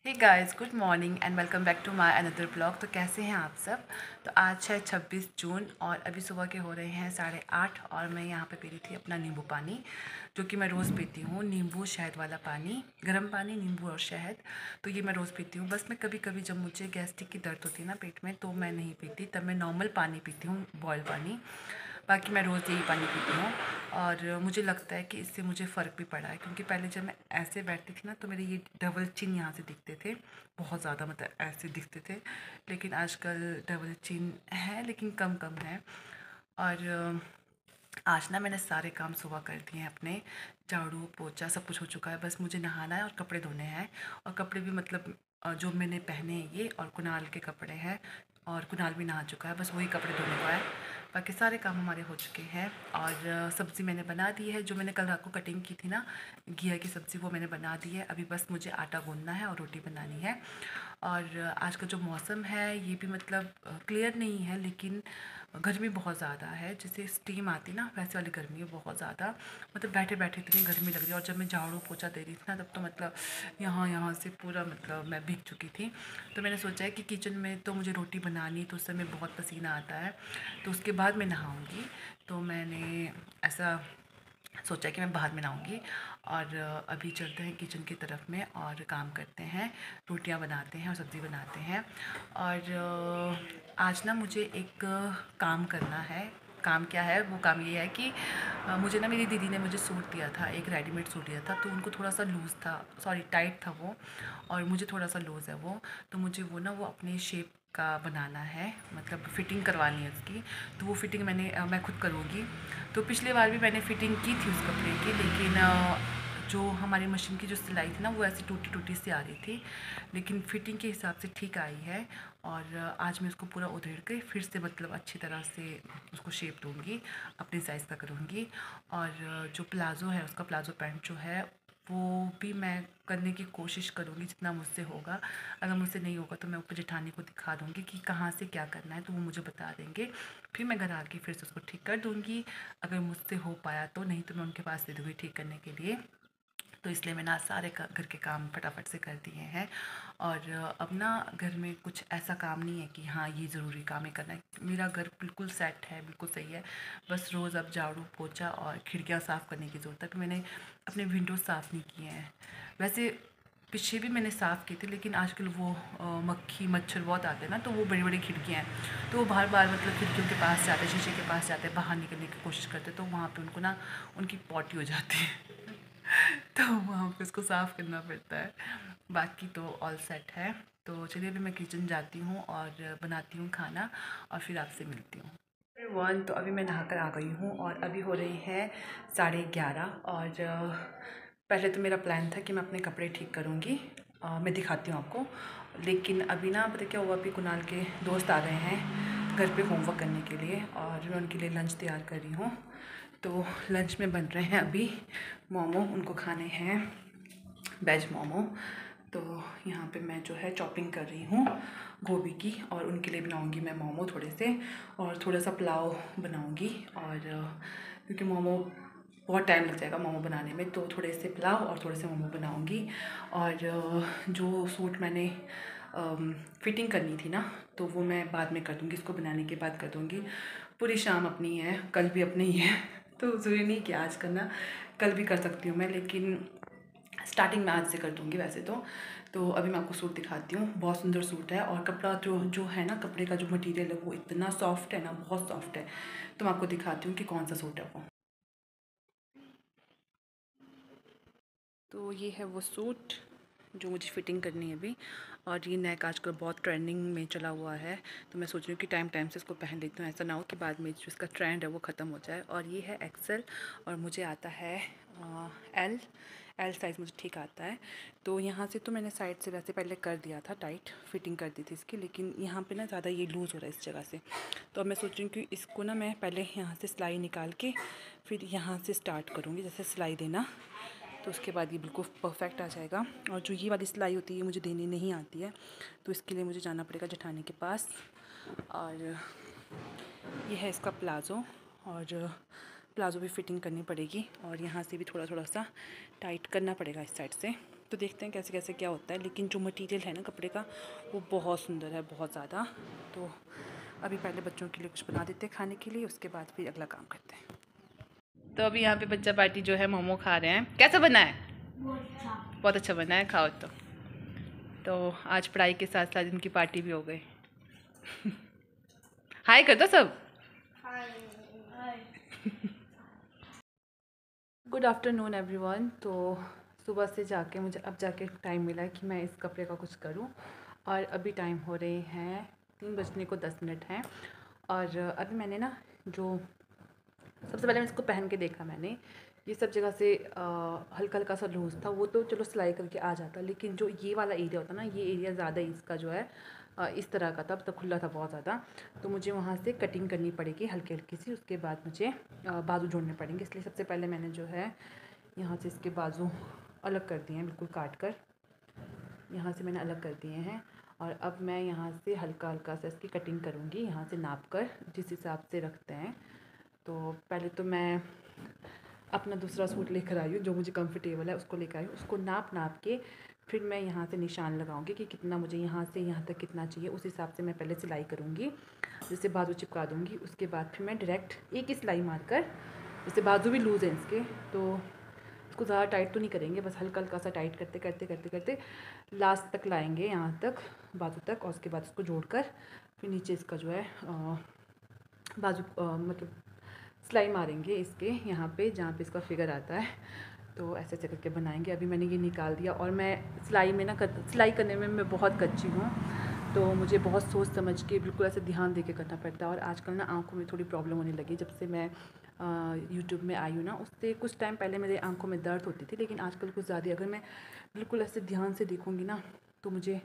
Hey guys, good morning and welcome back to my another blog. तो कैसे हैं आप सब। तो आज है 26 जून और अभी सुबह के हो रहे हैं 8:30 और मैं यहाँ पे पी रही थी अपना नींबू पानी, जो कि मैं रोज़ पीती हूँ। नींबू शहद वाला पानी, गर्म पानी, नींबू और शहद। तो ये मैं रोज़ पीती हूँ। बस मैं कभी कभी जब मुझे गैस्ट्रिक की दर्द होती है ना पेट में, तो मैं नहीं पीती, तब मैं नॉर्मल पानी पीती हूँ, बॉयल पानी। बाकी मैं रोज़ यही पानी पीती हूँ और मुझे लगता है कि इससे मुझे फ़र्क भी पड़ा है, क्योंकि पहले जब मैं ऐसे बैठती थी ना तो मेरे ये डबल चिन यहाँ से दिखते थे, बहुत ज़्यादा, मतलब ऐसे दिखते थे। लेकिन आजकल डबल चिन है लेकिन कम कम है। और आज ना मैंने सारे काम सुबह कर दिए हैं अपने। झाड़ू पोछा सब कुछ हो चुका है, बस मुझे नहाना है और कपड़े धोने हैं। और कपड़े भी मतलब जो मैंने पहने हैं ये, और कुणाल के कपड़े हैं, और कुणाल भी नहा चुका है, बस वही कपड़े धोने को है। बाकी सारे काम हमारे हो चुके हैं। और सब्ज़ी मैंने बना दी है, जो मैंने कल रात को कटिंग की थी ना घिया की सब्ज़ी, वो मैंने बना दी है। अभी बस मुझे आटा गूंदना है और रोटी बनानी है। और आज का जो मौसम है ये भी मतलब क्लियर नहीं है, लेकिन गर्मी बहुत ज़्यादा है। जैसे स्टीम आती ना वैसे वाली गर्मी है बहुत ज़्यादा। मतलब बैठे बैठे इतनी गर्मी लग रही है। और जब मैं झाड़ू पोछा दे रही थी ना, तब तो मतलब यहाँ यहाँ से पूरा मतलब मैं भीग चुकी थी। तो मैंने सोचा है कि किचन में तो मुझे रोटी बनानी, तो उस समय बहुत पसीना आता है, तो उसके बाद मैं नहाऊँगी। तो मैंने ऐसा सोचा कि मैं बाहर में नहाऊँगी। और अभी चलते हैं किचन की तरफ में और काम करते हैं, रोटियां बनाते हैं और सब्ज़ी बनाते हैं। और आज ना मुझे एक काम करना है। काम क्या है, वो काम ये है कि मुझे ना मेरी दीदी ने मुझे सूट दिया था, एक रेडीमेड सूट दिया था, तो उनको थोड़ा सा लूज़ था, सॉरी टाइट था वो, और मुझे थोड़ा सा लूज़ है वो। तो मुझे वो ना वो अपने शेप का बनाना है, मतलब फ़िटिंग करवानी है उसकी। तो वो फ़िटिंग मैं खुद करूँगी। तो पिछली बार भी मैंने फ़िटिंग की थी उस कपड़े की, लेकिन जो हमारी मशीन की जो सिलाई थी ना वो ऐसी टूटी टूटी सी आ रही थी, लेकिन फ़िटिंग के हिसाब से ठीक आई है। और आज मैं उसको पूरा उधेड़ के फिर से मतलब अच्छी तरह से उसको शेप दूँगी, अपने साइज़ का करूँगी। और जो प्लाज़ो है, उसका प्लाज़ो पैंट जो है वो भी मैं करने की कोशिश करूँगी जितना मुझसे होगा। अगर मुझसे नहीं होगा तो मैं ऊपर जेठानी को दिखा दूँगी कि कहाँ से क्या करना है, तो वो मुझे बता देंगे। फिर मैं घर आके फिर से उसको ठीक कर दूँगी, अगर मुझसे हो पाया तो। नहीं तो मैं उनके पास दे दूँगी ठीक करने के लिए। तो इसलिए मैंने आज सारे घर के काम फटाफट से कर दिए हैं। और अब ना घर में कुछ ऐसा काम नहीं है कि हाँ ये ज़रूरी काम है करना है। मेरा घर बिल्कुल सेट है, बिल्कुल सही है। बस रोज़ अब झाड़ू पोछा और खिड़कियाँ साफ़ करने की ज़रूरत है। तो मैंने अपने विंडोज़ साफ़ नहीं किए हैं। वैसे पीछे भी मैंने साफ़ की थी, लेकिन आजकल वो मक्खी मच्छर बहुत आते हैं ना, तो वो बड़ी बड़ी खिड़कियाँ हैं, तो वो बार बार मतलब खिड़कियों के पास जाते हैं, शीशे के पास जाते हैं, बाहर निकलने की कोशिश करते हैं, तो वहाँ पे उनको ना उनकी पॉटी हो जाती है। तो वहाँ पे उसको साफ़ करना पड़ता है। बाकी तो ऑल सेट है। तो चलिए अभी मैं किचन जाती हूँ और बनाती हूँ खाना, और फिर आपसे मिलती हूँ। वन तो अभी मैं नहाकर आ गई हूँ और अभी हो रही है 11:30। और पहले तो मेरा प्लान था कि मैं अपने कपड़े ठीक करूँगी, मैं दिखाती हूँ आपको। लेकिन अभी ना पता क्या हुआ, अभी कुणाल के दोस्त आ गए हैं घर पे होमवर्क करने के लिए, और मैं उनके लिए लंच तैयार कर रही हूँ। तो लंच में बन रहे हैं अभी मोमो, उनको खाने हैं वेज मोमो। तो यहाँ पे मैं जो है चॉपिंग कर रही हूँ गोभी की, और उनके लिए बनाऊँगी मैं मोमो थोड़े से, और थोड़ा सा पुलाव बनाऊँगी। और क्योंकि मोमो बहुत टाइम लग जाएगा मोमो बनाने में, तो थोड़े से पुलाव और थोड़े से मोमो बनाऊँगी। और जो सूट मैंने फ़िटिंग करनी थी ना, तो वो मैं बाद में कर दूँगी, इसको बनाने के बाद कर दूँगी। पूरी शाम अपनी है, कल भी अपनी ही है, तो ज़रूरी नहीं कि आज करना, कल भी कर सकती हूँ मैं, लेकिन स्टार्टिंग मैं आज से कर दूँगी वैसे तो। तो अभी मैं आपको सूट दिखाती हूँ, बहुत सुंदर सूट है, और कपड़ा जो जो है ना, कपड़े का जो मटेरियल है वो इतना सॉफ्ट है ना, बहुत सॉफ्ट है। तो मैं आपको दिखाती हूँ कि कौन सा सूट है वो। तो ये है वो सूट जो मुझे फ़िटिंग करनी है अभी। और ये नेक आजकल बहुत ट्रेंडिंग में चला हुआ है, तो मैं सोच रही हूँ कि टाइम टाइम से इसको पहन लेती हूँ, ऐसा ना हो कि बाद में जो इसका ट्रेंड है वो ख़त्म हो जाए। और ये है एक्सेल, और मुझे आता है एल। एल साइज़ मुझे ठीक आता है। तो यहाँ से तो मैंने साइड से वैसे पहले कर दिया था, टाइट फिटिंग कर दी थी इसकी, लेकिन यहाँ पे ना ज़्यादा ये लूज़ हो रहा है इस जगह से। तो अब मैं सोच रही हूँ कि इसको ना मैं पहले यहाँ से सिलाई निकाल के फिर यहाँ से स्टार्ट करूँगी, जैसे सिलाई देना, तो उसके बाद ये बिल्कुल परफेक्ट आ जाएगा। और जो ये वाली सिलाई होती है मुझे देनी नहीं आती है, तो इसके लिए मुझे जाना पड़ेगा जेठानी के पास। और ये है इसका प्लाज़ो, और प्लाज़ो भी फिटिंग करनी पड़ेगी, और यहाँ से भी थोड़ा थोड़ा सा टाइट करना पड़ेगा इस साइड से। तो देखते हैं कैसे कैसे क्या होता है, लेकिन जो मटेरियल है ना कपड़े का वो बहुत सुंदर है, बहुत ज़्यादा। तो अभी पहले बच्चों के लिए कुछ बना देते हैं खाने के लिए, उसके बाद फिर अगला काम करते हैं। तो अभी यहाँ पे बच्चा पार्टी जो है मोमो खा रहे हैं। कैसा बना है? बहुत अच्छा बना है, खाओ। तो आज पढ़ाई के साथ साथ इनकी पार्टी भी हो गई। हाय कर दो सब। Good afternoon everyone. तो सुबह से जाके मुझे अब जाके टाइम मिला है कि मैं इस कपड़े का कुछ करूं, और अभी टाइम हो रहे हैं 3:10 हैं। और अभी मैंने ना जो सबसे पहले मैं इसको पहन के देखा, मैंने ये सब जगह से हल्का हल्का सा लूज़ था, वो तो चलो सिलाई करके आ जाता, लेकिन जो ये वाला एरिया होता ना, ये एरिया ज़्यादा इसका जो है इस तरह का था, तब खुला था बहुत ज़्यादा। तो मुझे वहाँ से कटिंग करनी पड़ेगी हल्की हल्की सी, उसके बाद मुझे बाजू जोड़ने पड़ेंगे। इसलिए सबसे पहले मैंने जो है यहाँ से इसके बाजू अलग कर दिए हैं, बिल्कुल काट कर यहाँ से मैंने अलग कर दिए हैं। और अब मैं यहाँ से हल्का हल्का सा इसकी कटिंग करूँगी, यहाँ से नाप कर जिस हिसाब से रखते हैं। तो पहले तो मैं अपना दूसरा सूट लेकर आई हूँ, जो मुझे कंफर्टेबल है उसको लेकर आई हूँ। उसको नाप के फिर मैं यहाँ से निशान लगाऊंगी कि कितना मुझे यहाँ से यहाँ तक कितना चाहिए, उस हिसाब से मैं पहले सिलाई करूँगी। जैसे बाजू चिपका दूँगी, उसके बाद फिर मैं डायरेक्ट एक ही सिलाई मारकर, जैसे बाजू भी लूज़ है इसके, तो इसको ज़्यादा टाइट तो नहीं करेंगे, बस हल्का हल्का सा टाइट करते करते करते करते लास्ट तक लाएंगे, यहाँ तक बाजू तक। और उसके बाद इसको जोड़कर फिर नीचे इसका जो है बाजू मतलब सिलाई मारेंगे इसके यहाँ पे, जहाँ पे इसका फिगर आता है। तो ऐसे ऐसे करके बनाएंगे। अभी मैंने ये निकाल दिया, और मैं सिलाई में ना सिलाई करने में मैं बहुत कच्ची हूँ, तो मुझे बहुत सोच समझ के बिल्कुल ऐसे ध्यान दे के करना पड़ता है। और आजकल ना आँखों में थोड़ी प्रॉब्लम होने लगी, जब से मैं यूट्यूब में आई हूँ ना, उससे कुछ टाइम पहले मेरे आँखों में दर्द होती थी, लेकिन आजकल कुछ ज़्यादा अगर मैं बिल्कुल ऐसे ध्यान से देखूँगी ना, तो मुझे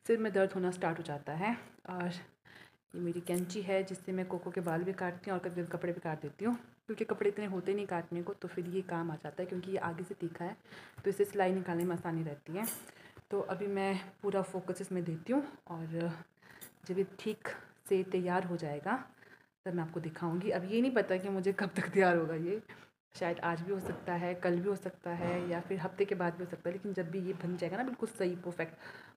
सिर में दर्द होना स्टार्ट हो जाता है। और ये मेरी कैंची है, जिससे मैं कोको के बाल भी काटती हूँ और कभी कपड़े भी काट देती हूँ, क्योंकि कपड़े इतने होते नहीं काटने को, तो फिर ये काम आ जाता है। क्योंकि ये आगे से तीखा है, तो इसे सिलाई निकालने में आसानी रहती है। तो अभी मैं पूरा फोकस इसमें देती हूँ, और जब ये ठीक से तैयार हो जाएगा तब मैं आपको दिखाऊंगी। अब ये नहीं पता कि मुझे कब तक तैयार होगा, ये शायद आज भी हो सकता है, कल भी हो सकता है, या फिर हफ्ते के बाद भी हो सकता है। लेकिन जब भी ये बन जाएगा ना बिल्कुल सही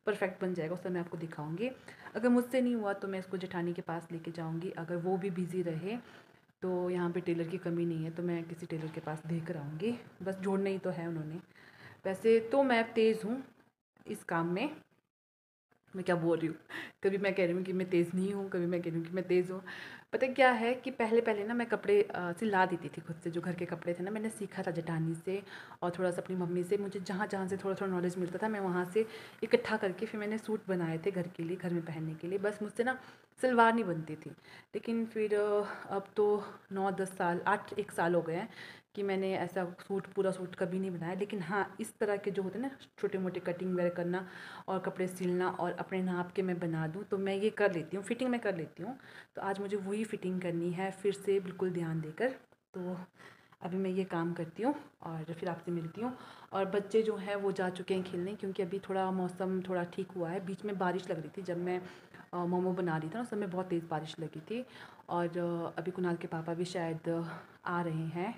परफेक्ट बन जाएगा, उस समय मैं आपको दिखाऊंगी। अगर मुझसे नहीं हुआ तो मैं इसको जेठानी के पास लेके जाऊंगी। अगर वो भी बिज़ी रहे तो यहाँ पे टेलर की कमी नहीं है, तो मैं किसी टेलर के पास देख कर आऊँगी। बस जोड़ना ही तो है उन्होंने। वैसे तो मैं तेज़ हूँ इस काम में। मैं क्या बोल रही हूँ, कभी मैं कह रही हूँ कि मैं तेज़ नहीं हूँ, कभी मैं कह रही हूँ कि मैं तेज़ हूँ। पता क्या है कि पहले पहले ना मैं कपड़े सिला देती थी खुद से, जो घर के कपड़े थे ना, मैंने सीखा था जेठानी से और थोड़ा सा अपनी मम्मी से। मुझे जहाँ जहाँ से थोड़ा थोड़ा नॉलेज मिलता था, मैं वहाँ से इकट्ठा करके फिर मैंने सूट बनाए थे घर के लिए, घर में पहनने के लिए। बस मुझसे ना सलवार नहीं बनती थी। लेकिन फिर अब तो 9-10 साल 8 1 साल हो गए हैं कि मैंने ऐसा पूरा सूट कभी नहीं बनाया। लेकिन हाँ, इस तरह के जो होते हैं ना छोटे मोटे कटिंग वगैरह करना और कपड़े सिलना और अपने नाप के मैं बना दूँ, तो मैं ये कर लेती हूँ, फिटिंग में कर लेती हूँ। तो आज मुझे वही फिटिंग करनी है फिर से, बिल्कुल ध्यान देकर। तो अभी मैं ये काम करती हूँ और फिर आपसे मिलती हूँ। और बच्चे जो हैं वो जा चुके हैं खेलने, क्योंकि अभी थोड़ा मौसम थोड़ा ठीक हुआ है। बीच में बारिश लग रही थी, जब मैं मोमो बना रही थी ना, उस समय बहुत तेज़ बारिश लगी थी। और अभी कुणाल के पापा भी शायद आ रहे हैं,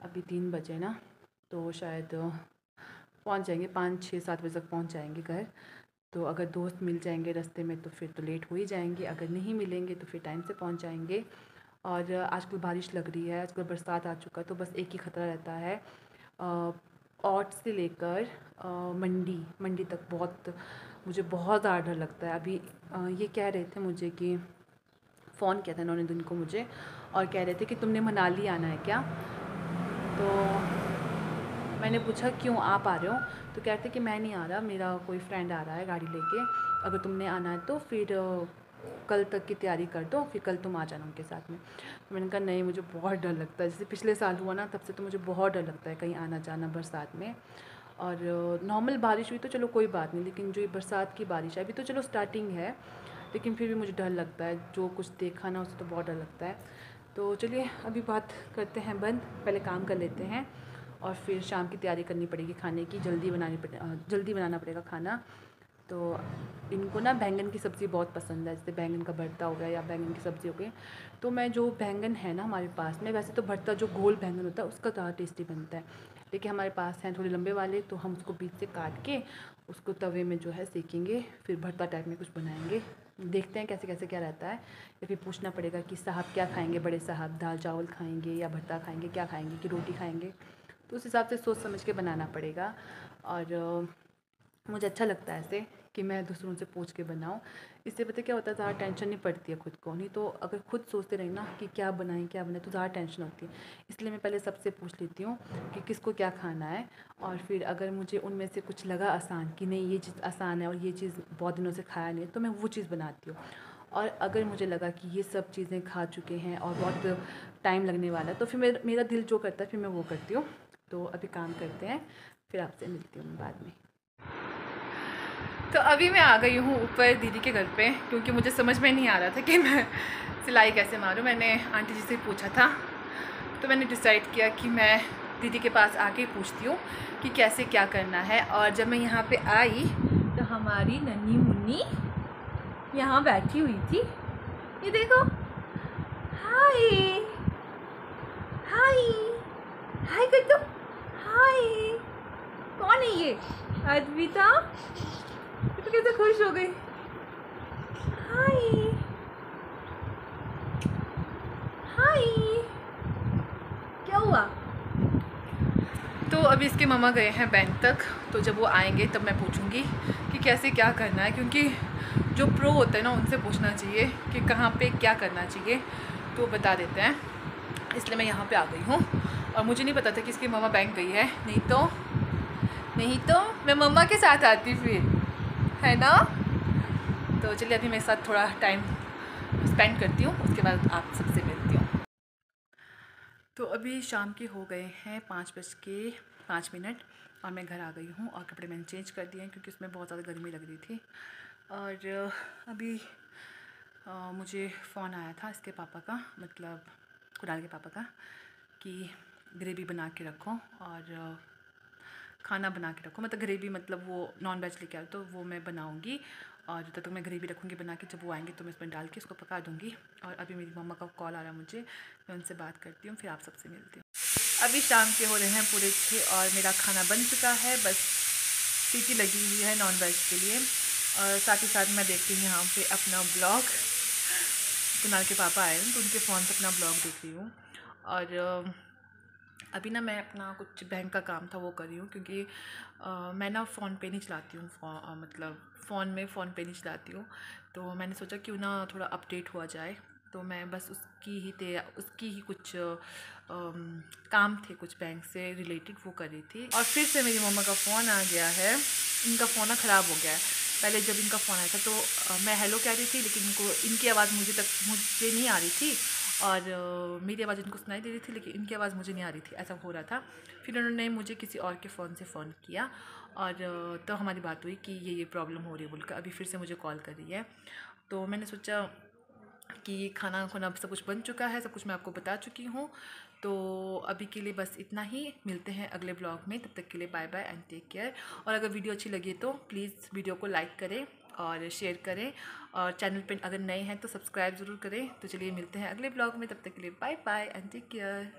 अभी 3 बजे ना, तो शायद पहुंच जाएंगे 5 6 7 बजे तक पहुंच जाएंगे घर। तो अगर दोस्त मिल जाएंगे रास्ते में तो फिर तो लेट हो ही जाएंगे, अगर नहीं मिलेंगे तो फिर टाइम से पहुंच जाएंगे। और आजकल बारिश लग रही है, आजकल बरसात आ चुका है, तो बस एक ही ख़तरा रहता है औट से लेकर मंडी तक मुझे बहुत ज़्यादा डर लगता है। अभी ये कह रहे थे मुझे कि फ़ोन किया था इन्होंने दिन को मुझे, और कह रहे थे कि तुमने मनाली आना है क्या। तो मैंने पूछा क्यों, आप आ रहे हो? तो कहते कि मैं नहीं आ रहा, मेरा कोई फ्रेंड आ रहा है गाड़ी लेके, अगर तुमने आना है तो फिर कल तक की तैयारी कर दो, फिर कल तुम आ जाना उनके साथ में। तो मैंने कहा नहीं, मुझे बहुत डर लगता है, जैसे पिछले साल हुआ ना, तब से तो मुझे बहुत डर लगता है कहीं आना जाना बरसात में। और नॉर्मल बारिश हुई तो चलो कोई बात नहीं, लेकिन जो ये बरसात की बारिश है, अभी तो चलो स्टार्टिंग है, लेकिन फिर भी मुझे डर लगता है। जो कुछ देखा ना, उससे तो बहुत डर लगता है। तो चलिए अभी बात करते हैं बंद, पहले काम कर लेते हैं और फिर शाम की तैयारी करनी पड़ेगी खाने की, जल्दी बनाना पड़ेगा खाना। तो इनको ना बैंगन की सब्ज़ी बहुत पसंद है, जैसे बैंगन का भरता हो गया या बैंगन की सब्ज़ी हो गई। तो मैं जो बैंगन है ना हमारे पास में, वैसे तो भरता जो गोल बैंगन होता है उसका ज़्यादा टेस्टी बनता है, लेकिन हमारे पास हैं थोड़े लंबे वाले, तो हम उसको बीच से काट के उसको तवे में जो है सेकेंगे, फिर भरता टाइप में कुछ बनाएंगे। देखते हैं कैसे कैसे क्या रहता है, या फिर पूछना पड़ेगा कि साहब क्या खाएंगे, बड़े साहब दाल चावल खाएंगे या भरता खाएंगे, क्या खाएंगे, कि रोटी खाएंगे। तो उस हिसाब से सोच समझ के बनाना पड़ेगा। और मुझे अच्छा लगता है ऐसे कि मैं दूसरों से पूछ के बनाऊँ। इससे पता क्या होता है, ज़्यादा टेंशन नहीं पड़ती है खुद को। नहीं तो अगर खुद सोचते रहें ना कि क्या बनाएं तो ज़्यादा टेंशन होती है। इसलिए मैं पहले सबसे पूछ लेती हूँ कि किसको क्या खाना है, और फिर अगर मुझे उनमें से कुछ लगा आसान कि नहीं ये चीज़ आसान है और ये चीज़ बहुत दिनों से खाया नहीं, तो मैं वो चीज़ बनाती हूँ। और अगर मुझे लगा कि ये सब चीज़ें खा चुके हैं और बहुत टाइम लगने वाला है, तो फिर मेरा दिल जो करता है फिर मैं वो करती हूँ। तो अभी काम करते हैं, फिर आपसे मिलती हूँ मैं बाद में। तो अभी मैं आ गई हूँ ऊपर दीदी के घर पे, क्योंकि मुझे समझ में नहीं आ रहा था कि मैं सिलाई कैसे मारूँ। मैंने आंटी जी से पूछा था, तो मैंने डिसाइड किया कि मैं दीदी के पास आके पूछती हूँ कि कैसे क्या करना है। और जब मैं यहाँ पे आई तो हमारी नन्ही मुन्नी यहाँ बैठी हुई थी, ये देखो। हाय हाय हाय कर दो, हाय। कौन है ये? अद्विता, तो कैसे खुश हो गई। हाय हाय, क्या हुआ? तो अभी इसके मामा गए हैं बैंक तक, तो जब वो आएंगे तब मैं पूछूंगी कि कैसे क्या करना है, क्योंकि जो प्रो होते हैं ना उनसे पूछना चाहिए कि कहाँ पे क्या करना चाहिए, तो वो बता देते हैं। इसलिए मैं यहाँ पे आ गई हूँ, और मुझे नहीं पता था कि इसकी मामा बैंक गई है। नहीं तो मैं मम्मा के साथ आती फिर, है ना। तो चलिए अभी मेरे साथ थोड़ा टाइम स्पेंड करती हूँ, उसके बाद आप सबसे मिलती हूँ। तो अभी शाम के हो गए हैं 5:05, और मैं घर आ गई हूँ और कपड़े मैंने चेंज कर दिए हैं, क्योंकि उसमें बहुत ज़्यादा गर्मी लग रही थी। और अभी मुझे फ़ोन आया था इसके पापा का, मतलब कुणाल के पापा का, कि ग्रेवी बना के रखो और खाना बना के रखो, मतलब ग्रेवी, मतलब वो नॉन वेज लेके आए तो वो मैं बनाऊंगी, और तब तक मैं ग्रेवी रखूँगी बना के। जब वो आएंगे तो मैं इसमें डाल के इसको पका दूँगी। और अभी मेरी मम्मा का कॉल आ रहा है मुझे, मैं उनसे बात करती हूँ, फिर आप सबसे मिलती हूँ। अभी शाम के हो रहे हैं पूरे 6 और मेरा खाना बन चुका है, बस सीटी लगी हुई है नॉन वेज के लिए। और साथ ही साथ मैं देखती हूँ यहाँ पे अपना ब्लॉग। कुणाल के पापा आए हैं तो उनके फ़ोन से अपना ब्लॉग देख रही हूँ। और अभी ना मैं अपना कुछ बैंक का काम था वो कर रही हूँ, क्योंकि मैं ना फ़ोन पे नहीं चलाती हूँ, मतलब फ़ोन पे नहीं चलाती हूँ। तो मैंने सोचा क्यों ना थोड़ा अपडेट हुआ जाए, तो मैं बस उसकी ही कुछ काम थे कुछ बैंक से रिलेटेड, वो कर रही थी। और फिर से मेरी मम्मा का फ़ोन आ गया है। इनका फ़ोन ना ख़राब हो गया है। पहले जब इनका फ़ोन आया था तो मैं हेलो कह रही थी, लेकिन इनकी आवाज़ मुझे नहीं आ रही थी, और मेरी आवाज़ इनको सुनाई दे रही थी, लेकिन इनकी आवाज़ मुझे नहीं आ रही थी, ऐसा हो रहा था। फिर उन्होंने मुझे किसी और के फ़ोन से फ़ोन किया, और तो हमारी बात हुई कि ये प्रॉब्लम हो रही है बोलकर। अभी फिर से मुझे कॉल कर रही है, तो मैंने सोचा कि खाना खुना सब कुछ बन चुका है, सब कुछ मैं आपको बता चुकी हूँ। तो अभी के लिए बस इतना ही, मिलते हैं अगले ब्लॉग में, तब तक के लिए bye bye and take care. और अगर वीडियो अच्छी लगी तो प्लीज़ वीडियो को लाइक करें और शेयर करें, और चैनल पे अगर नए हैं तो सब्सक्राइब ज़रूर करें। तो चलिए मिलते हैं अगले ब्लॉग में, तब तक के लिए bye bye and take care.